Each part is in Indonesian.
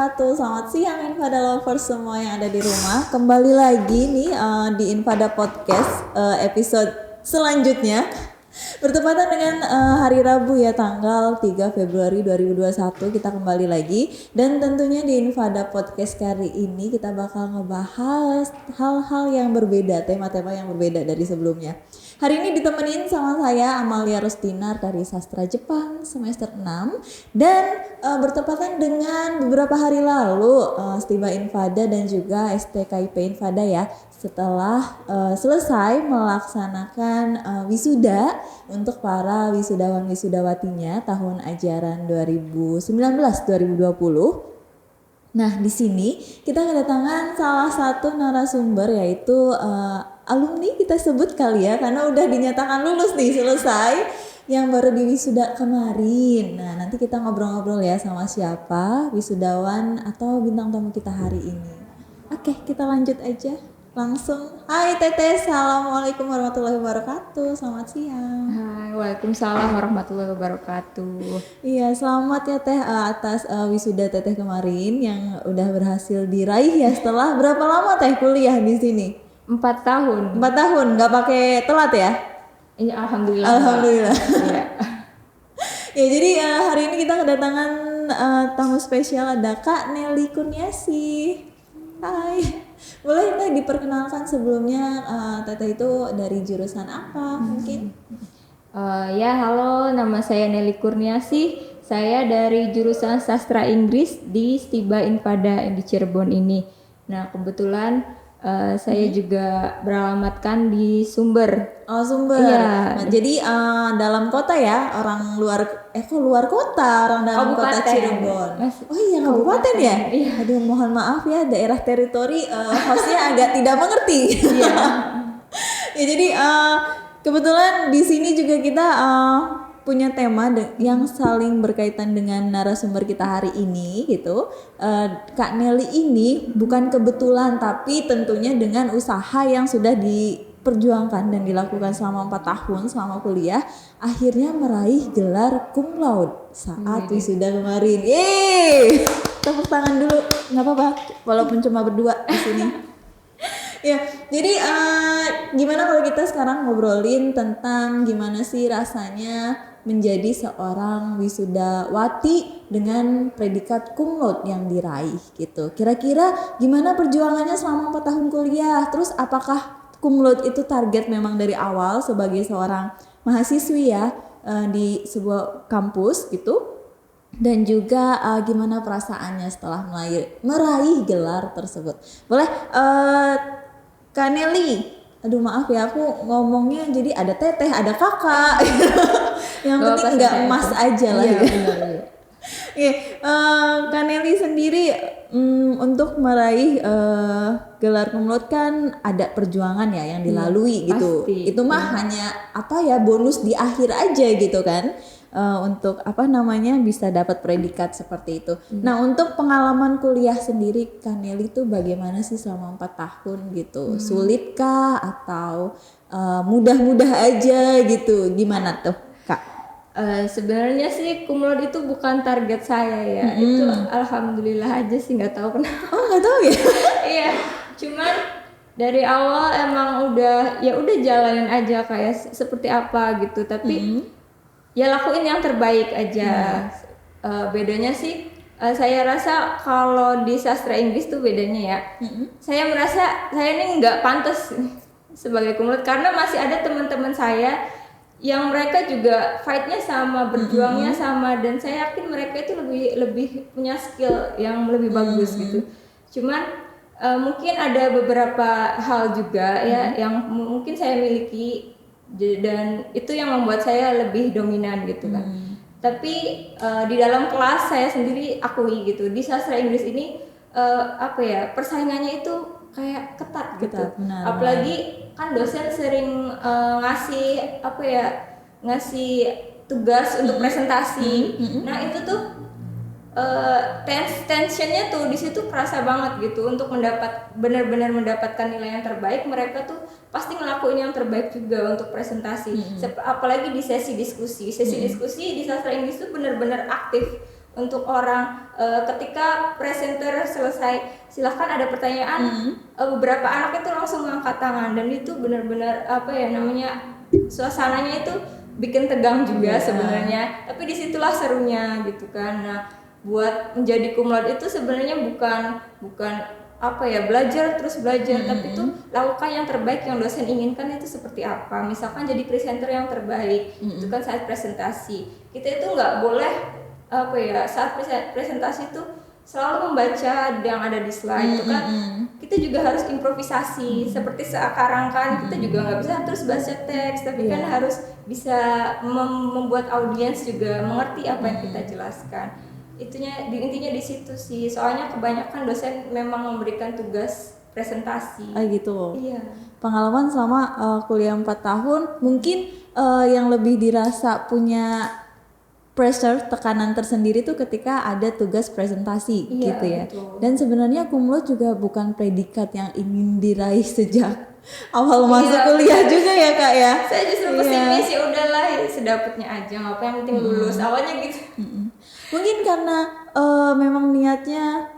wabarakatuh. Selamat siang Infada lovers semua yang ada di rumah. Kembali lagi nih di Infada Podcast episode selanjutnya. Bertepatan dengan hari Rabu ya, tanggal 3 Februari 2021 kita kembali lagi. Dan tentunya di Infada Podcast kali ini kita bakal ngebahas hal-hal yang berbeda, tema-tema yang berbeda dari sebelumnya. Hari ini ditemenin sama saya Amalia Rustinar dari Sastra Jepang semester 6. Dan bertepatan dengan beberapa hari lalu Stiba Infada dan juga STKIP Infada ya, setelah selesai melaksanakan wisuda untuk para wisudawan wisudawatinya tahun ajaran 2019-2020. Nah, di sini kita kedatangan salah satu narasumber yaitu alumni kita sebut kali ya, karena udah dinyatakan lulus nih, selesai, yang baru di wisuda kemarin. Nah, nanti kita ngobrol-ngobrol ya sama siapa wisudawan atau bintang tamu kita hari ini. Oke, kita lanjut aja langsung. Hai Teteh, assalamualaikum warahmatullahi wabarakatuh. Selamat siang. Hai, waalaikumsalam warahmatullahi wabarakatuh. Iya, selamat ya Teh atas wisuda Teteh kemarin yang udah berhasil diraih ya. Setelah berapa lama Teh kuliah di sini? 4 tahun. 4 tahun, nggak pakai telat ya? Iya, alhamdulillah. Alhamdulillah. Iya. Ya, jadi hari ini kita kedatangan tamu spesial, ada Kak Nelly Kurniasi. Hai. Boleh Teh diperkenalkan sebelumnya Teteh itu dari jurusan apa mungkin? Ya, halo, nama saya Nelly Kurniasi. Saya dari jurusan Sastra Inggris di Stiba Infada di Cirebon ini. Nah, kebetulan saya juga beralamatkan di Sumber. Oh, Sumber. Iya. Nah, jadi dalam kota ya, orang luar luar kota, orang dalam kota Cirebon. Oh iya, kabupaten ya? Iya. Aduh, mohon maaf ya, daerah teritori hostnya agak tidak mengerti. Iya. Ya, jadi kebetulan di sini juga kita punya tema yang saling berkaitan dengan narasumber kita hari ini gitu. Kak Nelly ini bukan kebetulan, tapi tentunya dengan usaha yang sudah diperjuangkan dan dilakukan selama 4 tahun selama kuliah, akhirnya meraih gelar cum laude saat wisuda kemarin. Yeay! Tepuk tangan dulu, nggak apa-apa, walaupun cuma berdua di sini. Ya, jadi gimana kalau kita sekarang ngobrolin tentang gimana sih rasanya menjadi seorang wisudawati dengan predikat cum laude yang diraih gitu. Kira-kira gimana perjuangannya selama 4 tahun kuliah? Terus apakah cum laude itu target memang dari awal sebagai seorang mahasiswi ya di sebuah kampus gitu? Dan juga gimana perasaannya setelah meraih gelar tersebut? Boleh Kak Nelly, aduh maaf ya aku ngomongnya jadi ada teteh, ada kakak. Yang penting nggak emas aja lah. Iya, ya. benar. Iya, Kak Nelly sendiri untuk meraih gelar cum laude kan ada perjuangan ya yang dilalui gitu. Pasti. Itu mah hanya bonus di akhir aja gitu kan. Untuk bisa dapat predikat seperti itu. Nah, untuk pengalaman kuliah sendiri Kak Nelly tuh bagaimana sih selama 4 tahun gitu? Sulitkah atau mudah-mudah aja gitu? Gimana tuh Kak? Sebenarnya sih cum laude itu bukan target saya ya. Itu alhamdulillah aja sih, nggak tahu kenapa. Oh, nggak tahu ya? Iya, cuman dari awal emang udah jalanin aja kayak seperti apa gitu. Tapi ya lakuin yang terbaik aja. Bedanya sih saya rasa kalau di sastra Inggris tuh bedanya ya. Saya merasa saya ini nggak pantas sebagai cum laude karena masih ada teman-teman saya yang mereka juga fightnya sama, berjuangnya sama, dan saya yakin mereka itu lebih punya skill yang lebih bagus gitu. Cuman mungkin ada beberapa hal juga ya yang mungkin saya miliki dan itu yang membuat saya lebih dominan gitu kan. Tapi di dalam kelas saya sendiri akui gitu, di sastra Inggris ini persaingannya itu kayak ketat gitu. Benar, Apalagi kan dosen sering ngasih tugas untuk presentasi. Nah, itu tuh tensionnya tuh di situ kerasa banget gitu. Untuk benar-benar mendapatkan nilai yang terbaik, mereka tuh pasti ngelakuin yang terbaik juga untuk presentasi. Apalagi di sesi diskusi. Diskusi di sastra Inggris tuh benar-benar aktif untuk orang ketika presenter selesai silahkan ada pertanyaan, beberapa anak itu langsung mengangkat tangan dan itu benar-benar apa ya namanya, suasananya itu bikin tegang juga sebenarnya, tapi disitulah serunya gitu kan. Nah, buat menjadi cum laude itu sebenarnya bukan apa ya, belajar terus belajar, tapi itu lakukan yang terbaik yang dosen inginkan itu seperti apa. Misalkan jadi presenter yang terbaik itu kan saat presentasi kita itu nggak boleh apa ya, saat presentasi itu selalu membaca yang ada di slide itu kan. Kita juga harus improvisasi seperti sekarang kan, kita juga nggak bisa terus baca teks, tapi kan harus bisa membuat audiens juga mengerti apa yang kita jelaskan. Intinya di situ sih, soalnya kebanyakan dosen memang memberikan tugas presentasi. Gitu. Iya. Pengalaman selama kuliah 4 tahun mungkin yang lebih dirasa punya pressure, tekanan tersendiri tuh ketika ada tugas presentasi gitu ya. Betul. Dan sebenarnya cum laude juga bukan predikat yang ingin diraih sejak awal masuk kuliah juga ya Kak ya. Saya justru pesimis, ya udahlah sedapatnya aja, apa yang penting lulus awalnya gitu. Mungkin karena memang niatnya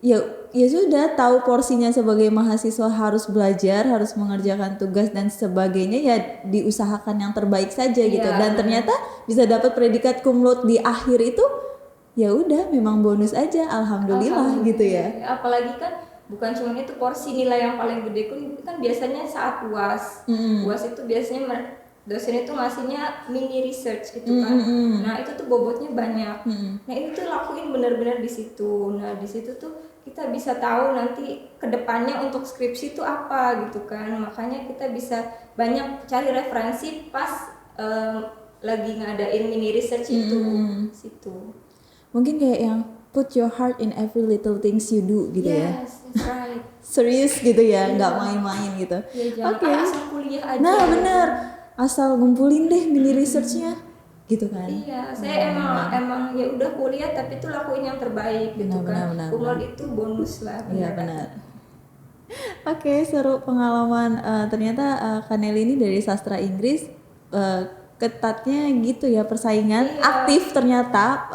ya sudah tahu porsinya sebagai mahasiswa, harus belajar, harus mengerjakan tugas dan sebagainya, ya diusahakan yang terbaik saja gitu. Dan ternyata bisa dapat predikat cum laude di akhir itu, ya udah memang bonus aja, alhamdulillah gitu ya. Apalagi kan bukan cuma itu, porsi nilai yang paling gede kan biasanya saat UAS. UAS itu biasanya dosen itu ngasihnya mini research gitu kan. Nah, itu tuh bobotnya banyak. Nah, itu tuh lakuin benar-benar di situ. Nah, di situ tuh kita bisa tahu nanti kedepannya untuk skripsi itu apa gitu kan. Makanya kita bisa banyak cari referensi pas lagi ngadain mini research itu situ. Mungkin kayak yang put your heart in every little things you do gitu ya. Yes, that's right. Serius gitu ya, nggak main-main gitu. Ya, jangan asal kuliah aja. Nah bener, asal ngumpulin deh mini researchnya gitu kan. Iya, saya emang ya udah kuliah tapi tuh lakuin yang terbaik gitu kan. Cum laude itu bonus lah. Iya benar. Oke, seru pengalaman. Ternyata Kanel ini dari sastra Inggris, ketatnya gitu ya persaingan, aktif ternyata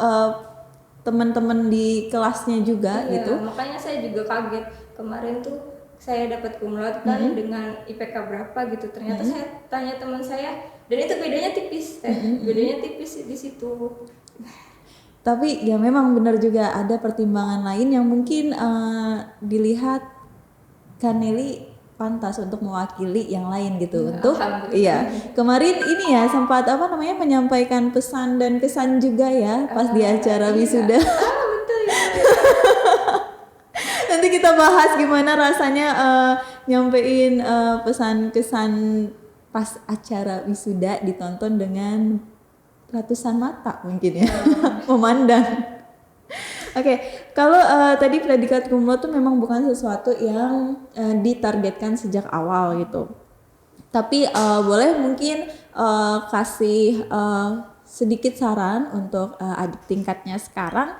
teman-teman di kelasnya juga gitu. Makanya saya juga kaget kemarin tuh saya dapat cum laude kan dengan IPK berapa gitu. Ternyata saya tanya teman saya dan itu bedanya tipis, bedanya tipis di situ. Tapi ya memang benar juga ada pertimbangan lain yang mungkin dilihat Kaneli pantas untuk mewakili yang lain gitu. Untuk kemarin ini ya sempat menyampaikan pesan dan kesan juga ya pas di acara wisuda. Betul ya. Nanti kita bahas gimana rasanya nyampein pesan kesan pas acara wisuda ditonton dengan ratusan mata mungkin ya. Memandang. Oke, kalau tadi predikat cum laude itu memang bukan sesuatu yang ditargetkan sejak awal gitu. Tapi boleh mungkin kasih sedikit saran untuk adik tingkatnya sekarang,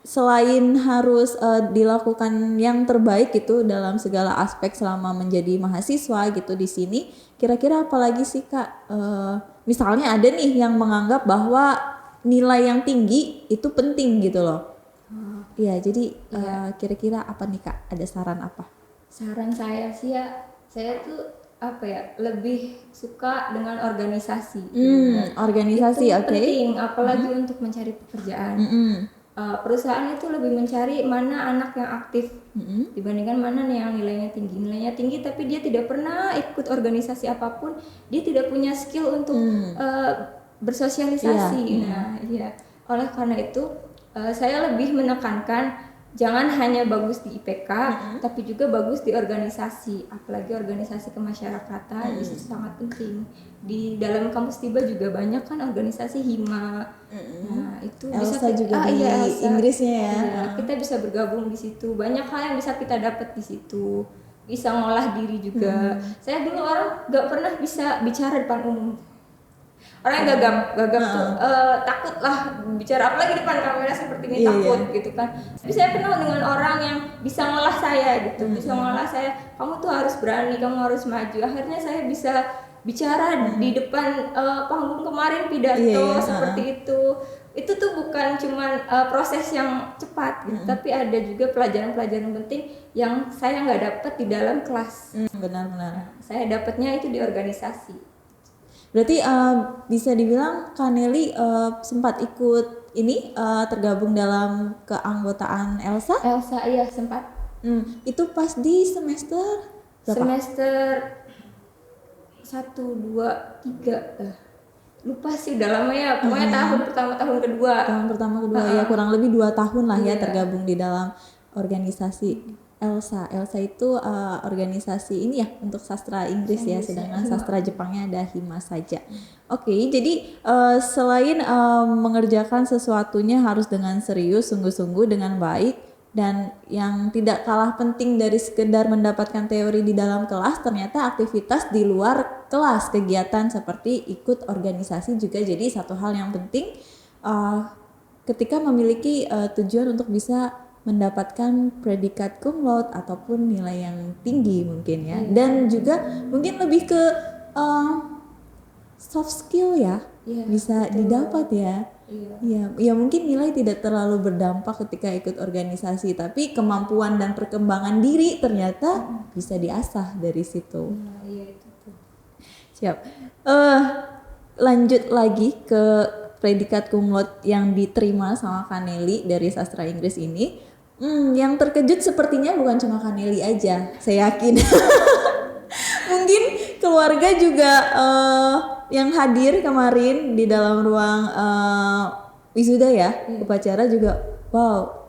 selain harus dilakukan yang terbaik gitu dalam segala aspek selama menjadi mahasiswa gitu di sini, kira-kira apalagi sih Kak? Misalnya ada nih yang menganggap bahwa nilai yang tinggi itu penting gitu loh. Iya, jadi kira-kira apa nih Kak? Ada saran apa? Saran saya sih ya, saya tuh lebih suka dengan organisasi. Organisasi, oke. Penting, apalagi untuk mencari pekerjaan. Perusahaan itu lebih mencari mana anak yang aktif dibandingkan mana nih yang nilainya tinggi tapi dia tidak pernah ikut organisasi apapun, dia tidak punya skill untuk bersosialisasi. Nah, oleh karena itu saya lebih menekankan jangan hanya bagus di IPK, tapi juga bagus di organisasi, apalagi organisasi kemasyarakatan. Itu sangat penting. Di dalam kampus Tiba juga banyak kan organisasi hima. Nah, itu Elsa bisa juga di Elsa. Inggrisnya ya. Kita bisa bergabung di situ. Banyak hal yang bisa kita dapat di situ. Bisa ngolah diri juga. Saya dulu orang nggak pernah bisa bicara depan umum. Orang yang gagap tuh takut lah bicara, apalagi depan kamera seperti ini, takut gitu kan. Tapi saya kenal dengan orang yang bisa ngolah saya gitu, bisa ngolah saya. Kamu tuh harus berani, kamu harus maju. Akhirnya saya bisa bicara di depan panggung kemarin, pidato seperti itu. itu tuh bukan cuman proses yang cepat gitu, tapi ada juga pelajaran-pelajaran penting yang saya nggak dapat di dalam kelas. Benar-benar. Saya dapatnya itu di organisasi. Berarti bisa dibilang Kak Nelly sempat ikut ini tergabung dalam keanggotaan Elsa? Elsa iya sempat. Itu pas di semester berapa? Semester 1, 2, 3 lupa sih udah lama ya, pokoknya tahun pertama tahun kedua. Tahun pertama kedua ya kurang lebih 2 tahun lah ya Iya. tergabung di dalam organisasi Elsa. Elsa itu organisasi ini ya untuk sastra Inggris ya, sedangkan sastra Jepangnya ada Hima saja. Oke, jadi selain mengerjakan sesuatunya harus dengan serius, sungguh-sungguh dengan baik, dan yang tidak kalah penting dari sekedar mendapatkan teori di dalam kelas, ternyata aktivitas di luar kelas, kegiatan seperti ikut organisasi juga jadi satu hal yang penting ketika memiliki tujuan untuk bisa mendapatkan predikat cum laude ataupun nilai yang tinggi mungkin ya. Dan juga mungkin lebih ke soft skill ya, bisa didapat ya. Ya mungkin nilai tidak terlalu berdampak ketika ikut organisasi, tapi kemampuan dan perkembangan diri ternyata bisa diasah dari situ. Iya itu tuh. Siap. Lanjut lagi ke predikat cum laude yang diterima sama Kak Nelly dari sastra Inggris ini. Yang terkejut sepertinya bukan cuma Kak Nelly aja, saya yakin. Mungkin keluarga juga yang hadir kemarin di dalam ruang wisuda ya, upacara juga wow,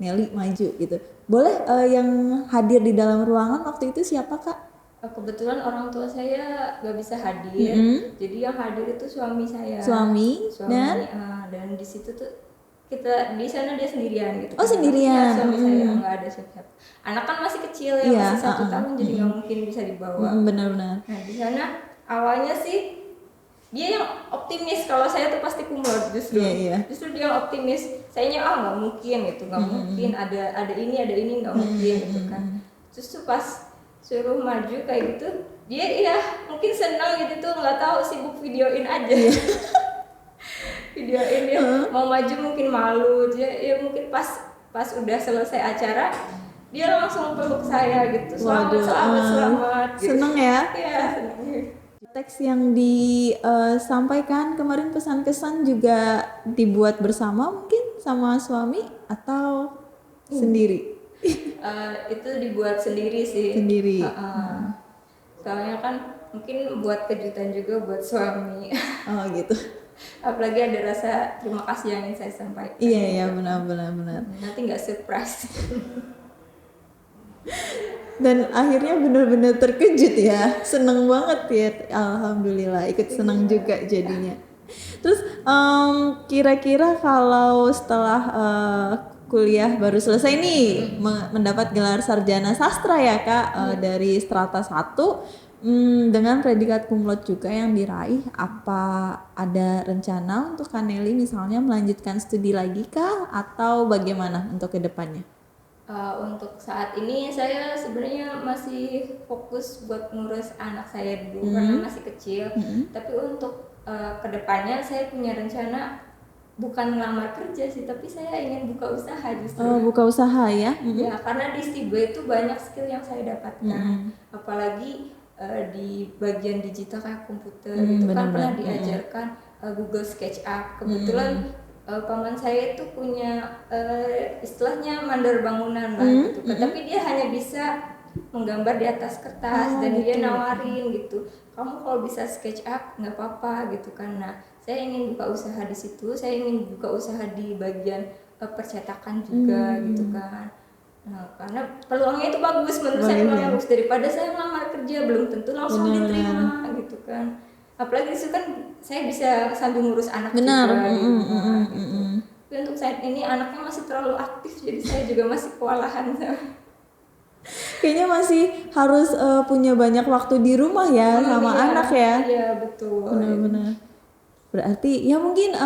Nelly maju gitu. Boleh yang hadir di dalam ruangan waktu itu siapa Kak? Kebetulan orang tua saya nggak bisa hadir, jadi yang hadir itu suami saya. Suami Dan di situ tuh kita di sana dia sendirian gitu. Oh sendirian. Suami saya nggak ada siapa-siapa. Anak kan masih kecil ya, masih 1 tahun, jadi nggak mungkin bisa dibawa. Benar-benar. Nah di sana awalnya sih dia yang optimis kalau saya tuh pasti cum laude justru. Justru dia yang optimis. Sayanya nggak mungkin gitu, nggak mungkin ada ini nggak mungkin gitu kan. Justru pas suruh maju kayak gitu, dia ya mungkin senang gitu tuh, nggak tahu sibuk videoin aja. Videoin dia mau maju mungkin malu dia ya, mungkin pas udah selesai acara dia langsung peluk saya gitu, selamat gitu. Seneng ya? Iya seneng. Teks yang disampaikan kemarin, pesan-kesan juga dibuat bersama mungkin sama suami atau sendiri? Itu dibuat sendiri sih. Sendiri. Soalnya kan mungkin buat kejutan juga buat suami. Oh gitu. Apalagi ada rasa terima kasih yang ingin saya sampaikan. Iya benar. Nanti nggak surprise. Dan akhirnya benar-benar terkejut ya, seneng banget ya, alhamdulillah ikut seneng juga jadinya. Terus kira-kira kalau setelah kuliah baru selesai nih mendapat gelar sarjana sastra ya Kak, dari strata 1 dengan predikat cum laude juga yang diraih, apa ada rencana untuk Kak Nelly misalnya melanjutkan studi lagi kah atau bagaimana untuk kedepannya? Untuk saat ini saya sebenarnya masih fokus buat ngurus anak saya dulu karena masih kecil. Tapi untuk kedepannya saya punya rencana bukan ngelamar kerja sih, tapi saya ingin buka usaha justru. Buka usaha ya? Ya karena di Stiba itu banyak skill yang saya dapatkan, apalagi di bagian digital kayak komputer itu kan pernah diajarkan Google SketchUp. Kebetulan paman saya itu punya istilahnya mandor bangunan lah gitu kan, tapi dia hanya bisa menggambar di atas kertas dan dia nawarin gitu, kamu kalau bisa SketchUp nggak apa-apa gitu kan. Nah saya ingin buka usaha di situ, saya ingin buka usaha di bagian percetakan juga gitu kan. Nah karena peluangnya itu bagus menurut saya, peluangnya bagus daripada saya melamar kerja belum tentu langsung diterima gitu kan. Apalagi itu kan saya bisa sambil ngurus anak juga di rumah gitu. Tapi untuk saat ini anaknya masih terlalu aktif, jadi saya juga masih kewalahan. Kayaknya masih harus punya banyak waktu di rumah ya sama anak ya. Iya betul. Benar-benar. Berarti ya mungkin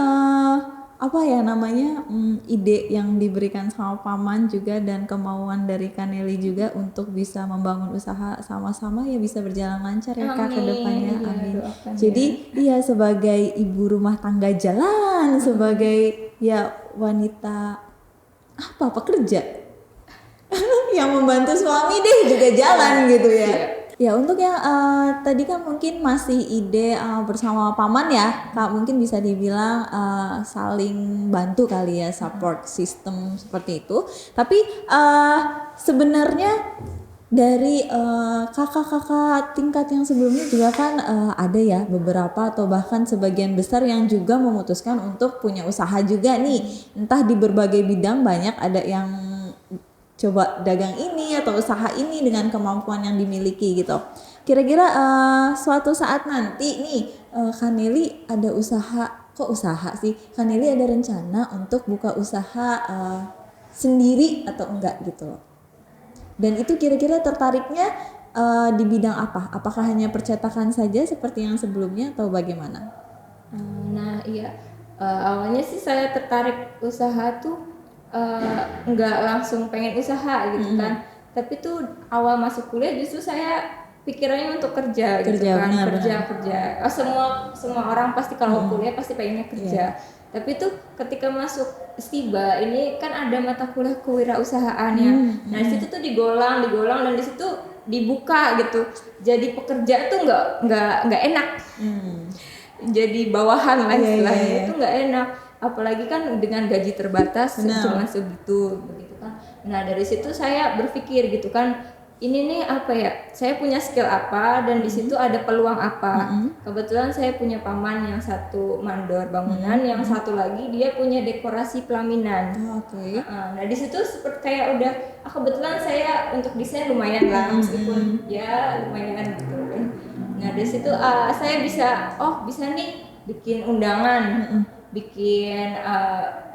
apa ya namanya ide yang diberikan sama paman juga dan kemauan dari Kaneli juga untuk bisa membangun usaha sama-sama ya bisa berjalan lancar ya Kak ke depannya. Iya, Amin. doakan Jadi ya. iya sebagai ibu rumah tangga jalan, sebagai ya wanita apa pekerja yang membantu suami deh juga jalan gitu ya. Iya. Ya untuk yang tadi kan mungkin masih ide bersama paman ya Kak, mungkin bisa dibilang saling bantu kali ya, support system seperti itu. Tapi sebenarnya dari kakak-kakak tingkat yang sebelumnya juga kan ada ya beberapa atau bahkan sebagian besar yang juga memutuskan untuk punya usaha juga nih, entah di berbagai bidang, banyak ada yang coba dagang ini atau usaha ini dengan kemampuan yang dimiliki gitu. Kira-kira suatu saat nanti nih Kaneli ada usaha, kok usaha sih? Kaneli ada rencana untuk buka usaha sendiri atau enggak gitu loh. Dan itu kira-kira tertariknya di bidang apa? Apakah hanya percetakan saja seperti yang sebelumnya atau bagaimana? Nah iya, awalnya sih saya tertarik usaha tuh nggak langsung pengen usaha gitu kan, tapi tuh awal masuk kuliah justru saya pikirannya untuk kerja gitu kan, benar. kerja. Semua orang pasti kalau kuliah pasti pengennya kerja. Tapi tuh ketika masuk STIBA ini kan ada mata kuliah kewirausahaan ya. Nah di situ tuh digolang dan di situ dibuka gitu. Jadi pekerja tuh nggak enak. Jadi bawahan lah istilahnya itu nggak enak. Apalagi kan dengan gaji terbatas cuma segitu begitu kan. Nah dari situ saya berpikir gitu kan, ini nih apa ya, saya punya skill apa dan di situ ada peluang apa. Kebetulan saya punya paman yang satu mandor bangunan, yang satu lagi dia punya dekorasi pelaminan. Oke. Nah di situ seperti kayak udah kebetulan saya untuk desain lumayan lah, meskipun ya lumayan gitu kan. Nah di situ saya bisa nih bikin undangan, bikin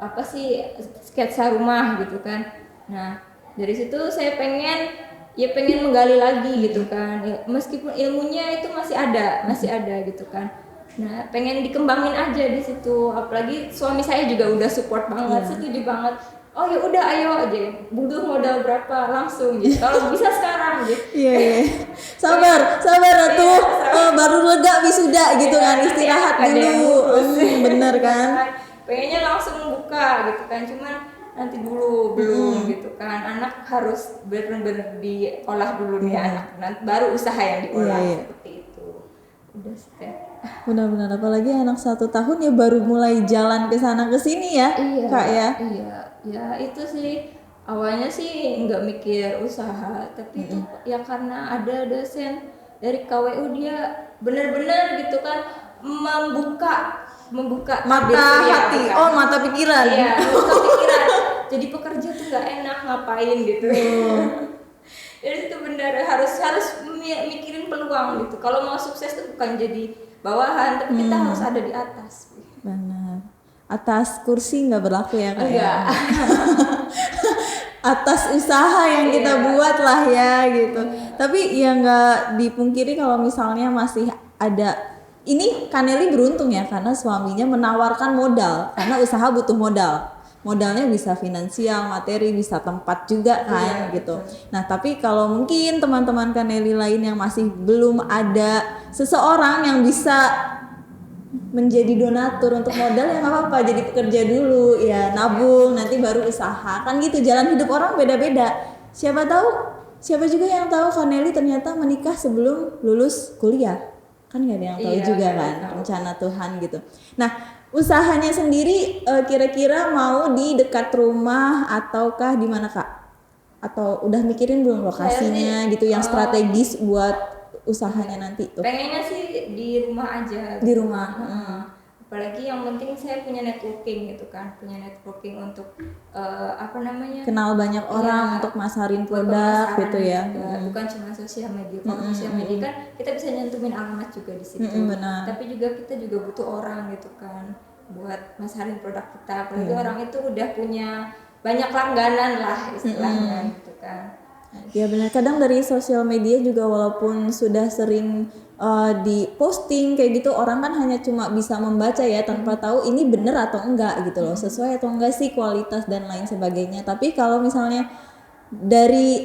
apa sih sketsa rumah gitu kan. Nah dari situ saya pengen menggali lagi gitu kan, meskipun ilmunya itu masih ada gitu kan. Nah pengen dikembangin aja di situ, apalagi suami saya juga udah support banget, setuju banget. Oh ya udah ayo aja, butuh modal berapa langsung gitu, kalau bisa sekarang gitu. Iya. Sabar tuh baru lega wisuda gitu kan, istirahat dulu. Bener kan? Pengennya langsung buka gitu kan, cuman nanti dulu belum gitu kan, anak harus benar-benar diolah dulu nih anak, nanti baru usaha yang diolah seperti itu. Udah sih. Benar-benar apalagi anak 1 tahun ya baru mulai jalan ke sana ke sini ya, Kak ya. Iya, itu sih awalnya sih nggak mikir usaha, tapi itu ya karena ada dosen dari KWU, dia benar-benar gitu kan membuka Mata hati, mata pikiran. Iya, membuka pikiran. Jadi pekerja tuh nggak enak ngapain gitu. Jadi itu benar harus mikirin peluang gitu. Kalau mau sukses tuh bukan jadi bawahan, tapi kita harus ada di atas. Benar. Atas kursi nggak berlaku ya Kak? Enggak. Atas usaha yang kita buat lah ya gitu. Tapi ya nggak dipungkiri kalau misalnya masih ada, ini Kaneli beruntung ya karena suaminya menawarkan modal, karena usaha butuh modal. Modalnya bisa finansial, materi, bisa tempat juga kan gitu. Nah tapi kalau mungkin teman-teman Kaneli lain yang masih belum ada seseorang yang bisa menjadi donatur untuk modal, ya nggak apa-apa, jadi pekerja dulu ya, nabung nanti baru usaha kan gitu. Jalan hidup orang beda-beda, siapa juga yang tahu Kaneli ternyata menikah sebelum lulus kuliah, kan nggak ada yang tahu juga kan, rencana Tuhan gitu. Nah usahanya sendiri kira-kira mau di dekat rumah ataukah di mana Kak? Atau udah mikirin belum lokasinya gitu yang strategis buat usahanya nanti tuh? Pengennya sih di rumah aja. Di rumah. Apalagi yang penting saya punya networking gitu kan, untuk kenal banyak orang untuk masarin produk gitu ya. Bukan cuma sosial media. Kalau sosial media kan kita bisa nyentuhin alamat juga di situ. Benar. Tapi kita juga butuh orang gitu kan buat masarin produk kita. Apalagi orang itu udah punya banyak langganan lah istilahnya gitu kan. Ya benar, kadang dari sosial media juga walaupun sudah sering di posting kayak gitu, orang kan hanya cuma bisa membaca ya tanpa tahu ini benar atau enggak gitu loh, sesuai atau enggak sih kualitas dan lain sebagainya. Tapi kalau misalnya dari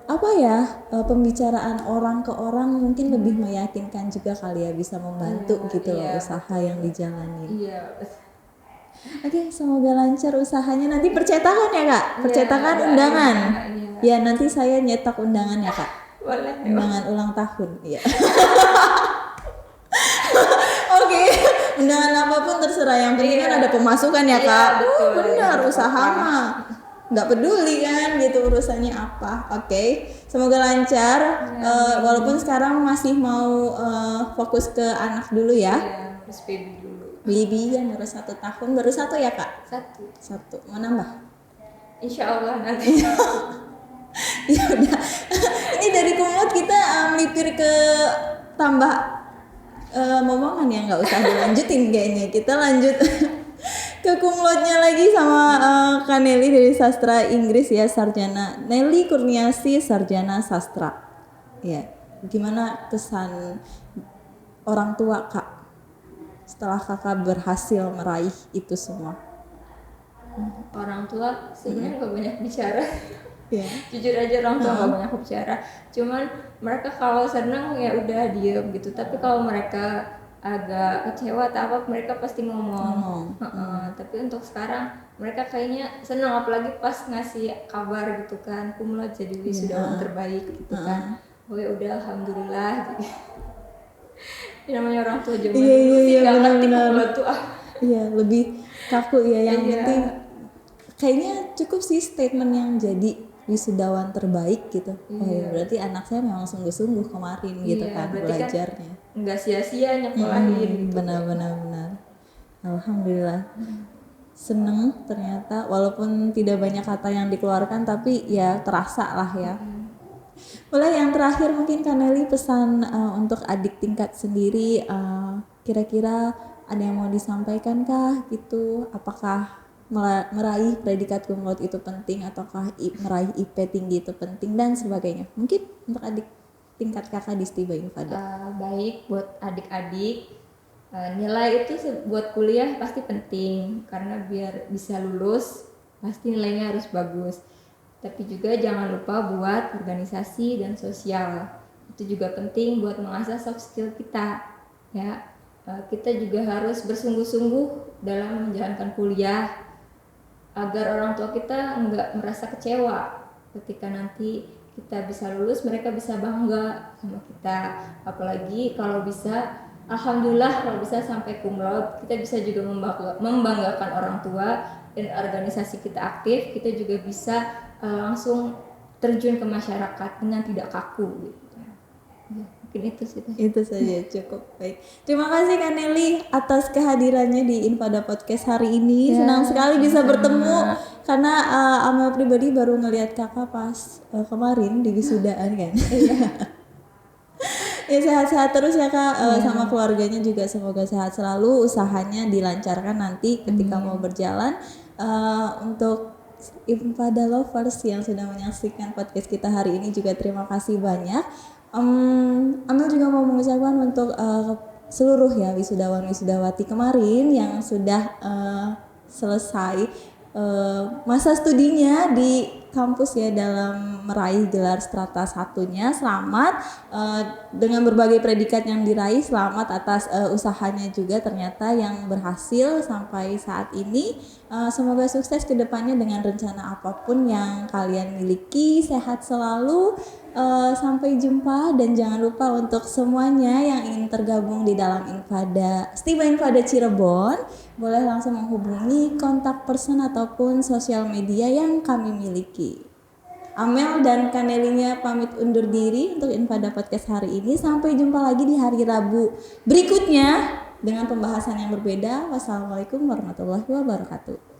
apa ya, pembicaraan orang ke orang mungkin lebih meyakinkan juga kali ya, bisa membantu gitu loh usaha yang dijalani. Iya. Oke, semoga lancar usahanya. Nanti percetakan ya kak, percetakan ada undangan. iya. Ya nanti saya nyetak undangan ya kak, Boleh. undangan ulang tahun. Iya. Oke, undangan apapun terserah, yang penting kan ada pemasukan ya Iya, kak. betul. Benar, Iya, usaha apa-apa. mah nggak peduli kan gitu urusannya apa. Oke, semoga lancar. Walaupun sekarang masih mau fokus ke anak dulu ya. Iya, harus baby dulu. Baby yang baru 1 tahun, baru 1 ya kak? 1. 1, mau nambah? Insya Allah nanti. Ya udah. Ini dari kumlot kita melipir ke tambah momongan ya, nggak usah dilanjutin kayaknya. Kita lanjut ke kumlotnya lagi sama Kak Nelly dari Sastra Inggris ya, sarjana. Nelly Kurniasi, sarjana sastra. Ya, gimana kesan orang tua kak setelah kakak berhasil meraih itu semua? Orang tua sebenarnya nggak banyak bicara. Ya. Jujur aja orang tua nggak banyak bicara. Cuman mereka kalau senang ya udah diem gitu. Tapi kalau mereka agak kecewa atau apa, mereka pasti ngomong. Tapi untuk sekarang mereka kayaknya senang, apalagi pas ngasih kabar gitu kan, kumlot jadi wisudawan terbaik gitu kan. Oh ya udah, alhamdulillah. Ya, namanya orang tua zaman dulu sih nggak ngerti kumlot tuh apa. Iya, lebih kaku ya. Yang Iya. penting kayaknya cukup sih statement yang jadi wisudawan terbaik gitu. Oh ya berarti anak saya memang sungguh-sungguh kemarin gitu Iya, kan berarti belajarnya. kan nggak sia-sia nyekolahin gitu. Benar. Alhamdulillah. Seneng ternyata, walaupun tidak banyak kata yang dikeluarkan tapi ya terasa lah ya. Boleh yang terakhir mungkin Kak Nelly pesan untuk adik tingkat sendiri, kira-kira ada yang mau disampaikan kah gitu? Apakah meraih predikat kumlot itu penting, ataukah meraih IP tinggi itu penting dan sebagainya? Mungkin untuk adik tingkat kakak di Stiba Infada. Baik buat adik-adik, nilai itu buat kuliah pasti penting karena biar bisa lulus pasti nilainya harus bagus. Tapi juga jangan lupa buat organisasi dan sosial, itu juga penting buat mengasah soft skill kita ya. Kita juga harus bersungguh-sungguh dalam menjalankan kuliah agar orang tua kita nggak merasa kecewa ketika nanti kita bisa lulus, mereka bisa bangga sama kita. Apalagi kalau bisa, alhamdulillah kalau bisa sampai kumlot, kita bisa juga membanggakan orang tua, dan organisasi kita aktif, kita juga bisa langsung terjun ke masyarakat dengan tidak kaku gitu. Ya, mungkin itu sih. Itu saja cukup baik. Terima kasih Kak Nelly atas kehadirannya di Infada Podcast hari ini. Senang sekali bisa bertemu karena Amel pribadi baru ngelihat kakak pas kemarin di wisudaan kan. Ya sehat-sehat terus ya kak, sama keluarganya juga semoga sehat selalu, usahanya dilancarkan nanti ketika mau berjalan. Untuk Infada Lovers yang sudah menyaksikan podcast kita hari ini juga terima kasih banyak. Amel juga mau mengucapkan untuk seluruh ya wisudawan wisudawati kemarin yang sudah selesai masa studinya di kampus ya dalam meraih gelar strata satunya. Selamat dengan berbagai predikat yang diraih, selamat atas usahanya juga ternyata yang berhasil sampai saat ini. Semoga sukses ke depannya dengan rencana apapun yang kalian miliki, sehat selalu. Sampai jumpa dan jangan lupa untuk semuanya yang ingin tergabung di dalam Infada Stiba Infada Cirebon boleh langsung menghubungi kontak person ataupun sosial media yang kami miliki. Amel dan Kanelinya pamit undur diri untuk Infada Podcast hari ini. Sampai jumpa lagi di hari Rabu berikutnya dengan pembahasan yang berbeda. Wassalamualaikum warahmatullahi wabarakatuh.